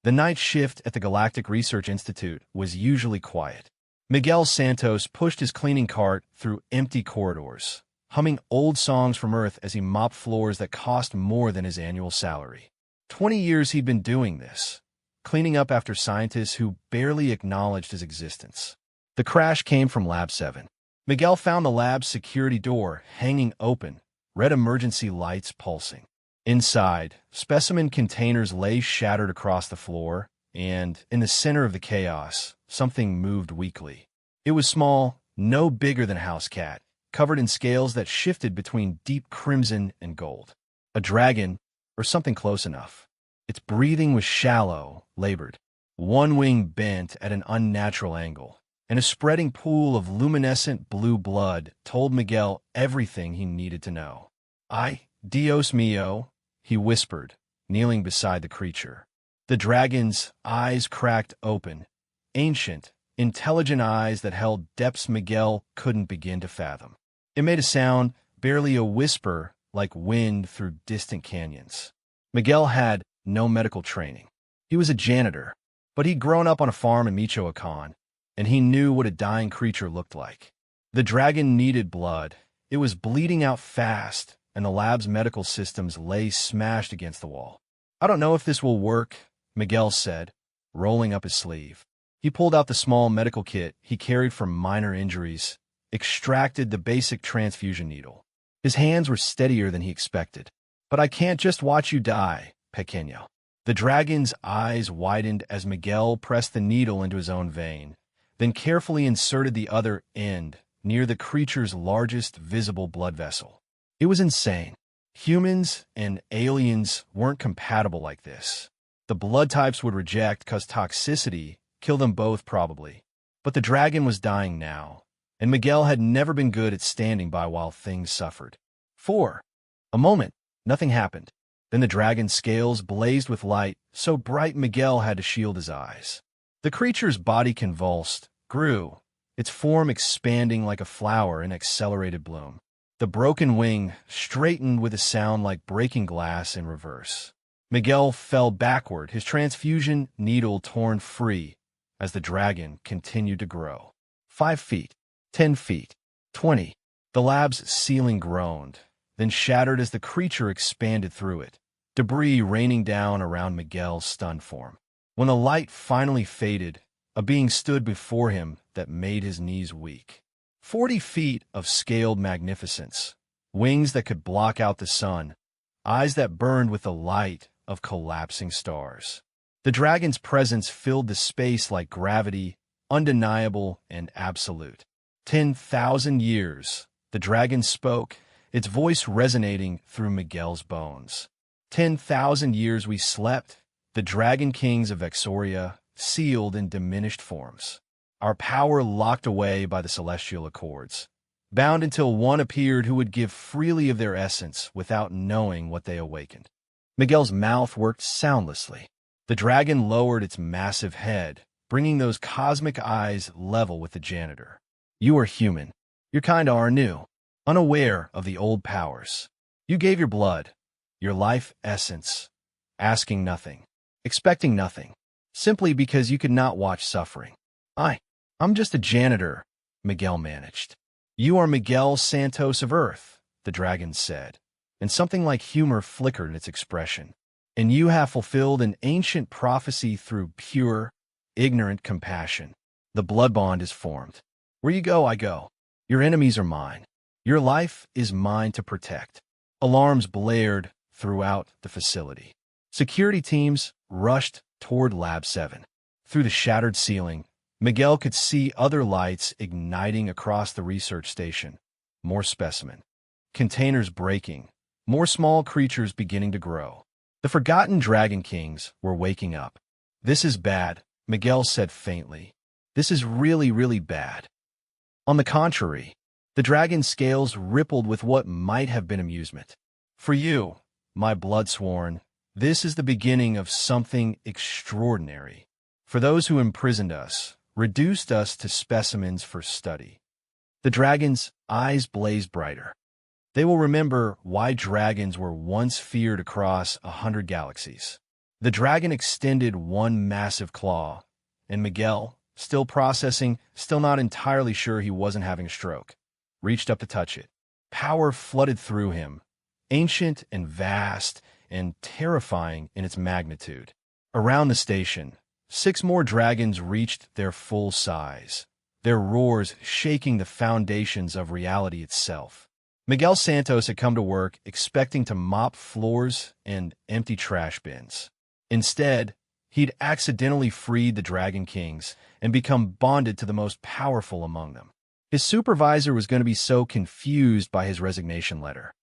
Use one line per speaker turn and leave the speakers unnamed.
The night shift at the Galactic Research Institute was usually quiet. Miguel Santos pushed his cleaning cart through empty corridors, humming old songs from Earth as he mopped floors that cost more than his annual salary. 20 years he'd been doing this, cleaning up after scientists who barely acknowledged his existence. The crash came from Lab 7. Miguel found the lab's security door hanging open, red emergency lights pulsing. Inside, specimen containers lay shattered across the floor, and, in the center of the chaos, something moved weakly. It was small, no bigger than a house cat, covered in scales that shifted between deep crimson and gold. A dragon, or something close enough. Its breathing was shallow, labored. One wing bent at an unnatural angle, and a spreading pool of luminescent blue blood told Miguel everything he needed to know. "Ay, Dios mío," he whispered, kneeling beside the creature. The dragon's eyes cracked open, ancient, intelligent eyes that held depths Miguel couldn't begin to fathom. It made a sound, barely a whisper, like wind through distant canyons. Miguel had no medical training. He was a janitor, but he'd grown up on a farm in Michoacan, and he knew what a dying creature looked like. The dragon needed blood. It was bleeding out fast, and the lab's medical systems lay smashed against the wall. "I don't know if this will work," Miguel said, rolling up his sleeve. He pulled out the small medical kit he carried for minor injuries, extracted the basic transfusion needle. His hands were steadier than he expected. "But I can't just watch you die, pequeño." The dragon's eyes widened as Miguel pressed the needle into his own vein, then carefully inserted the other end near the creature's largest visible blood vessel. It was insane. Humans and aliens weren't compatible like this. The blood types would reject cause toxicity, kill them both probably. But the dragon was dying now, and Miguel had never been good at standing by while things suffered. For a moment, nothing happened. Then the dragon's scales blazed with light, so bright Miguel had to shield his eyes. The creature's body convulsed, grew, its form expanding like a flower in accelerated bloom. The broken wing straightened with a sound like breaking glass in reverse. Miguel fell backward, his transfusion needle torn free as the dragon continued to grow. 5 feet, 10 feet, 20. The lab's ceiling groaned, then shattered as the creature expanded through it, debris raining down around Miguel's stunned form. When the light finally faded, a being stood before him that made his knees weak. 40 feet of scaled magnificence, wings that could block out the sun, eyes that burned with the light of collapsing stars. The dragon's presence filled the space like gravity, undeniable and absolute. 10,000 years, the dragon spoke, its voice resonating through Miguel's bones. 10,000 years we slept, the dragon kings of Exoria, sealed in diminished forms. Our power locked away by the celestial accords, bound until one appeared who would give freely of their essence without knowing what they awakened. Miguel's mouth worked soundlessly. The dragon lowered its massive head, bringing those cosmic eyes level with the janitor. "You are human. Your kind are new, unaware of the old powers. You gave your blood, your life essence, asking nothing, expecting nothing, simply because you could not watch suffering." I'm just a janitor," Miguel managed. "You are Miguel Santos of Earth," the dragon said, and something like humor flickered in its expression. "And you have fulfilled an ancient prophecy through pure, ignorant compassion. The blood bond is formed. Where you go, I go. Your enemies are mine. Your life is mine to protect." Alarms blared throughout the facility. Security teams rushed toward Lab 7. Through the shattered ceiling, Miguel could see other lights igniting across the research station. More specimen. Containers breaking. More small creatures beginning to grow. The forgotten Dragon Kings were waking up. "This is bad," Miguel said faintly. "This is really, really bad." On the contrary, the dragon's scales rippled with what might have been amusement. "For you, my bloodsworn, this is the beginning of something extraordinary. For those who imprisoned us, reduced us to specimens for study." The dragon's eyes blazed brighter. They will remember why dragons were once feared across 100 galaxies. The dragon extended one massive claw, and Miguel, still processing, still not entirely sure he wasn't having a stroke, reached up to touch it. Power flooded through him, ancient and vast and terrifying in its magnitude. Around the station, 6 more dragons reached their full size, their roars shaking the foundations of reality itself. Miguel Santos had come to work expecting to mop floors and empty trash bins. Instead, he'd accidentally freed the Dragon Kings and become bonded to the most powerful among them. His supervisor was going to be so confused by his resignation letter.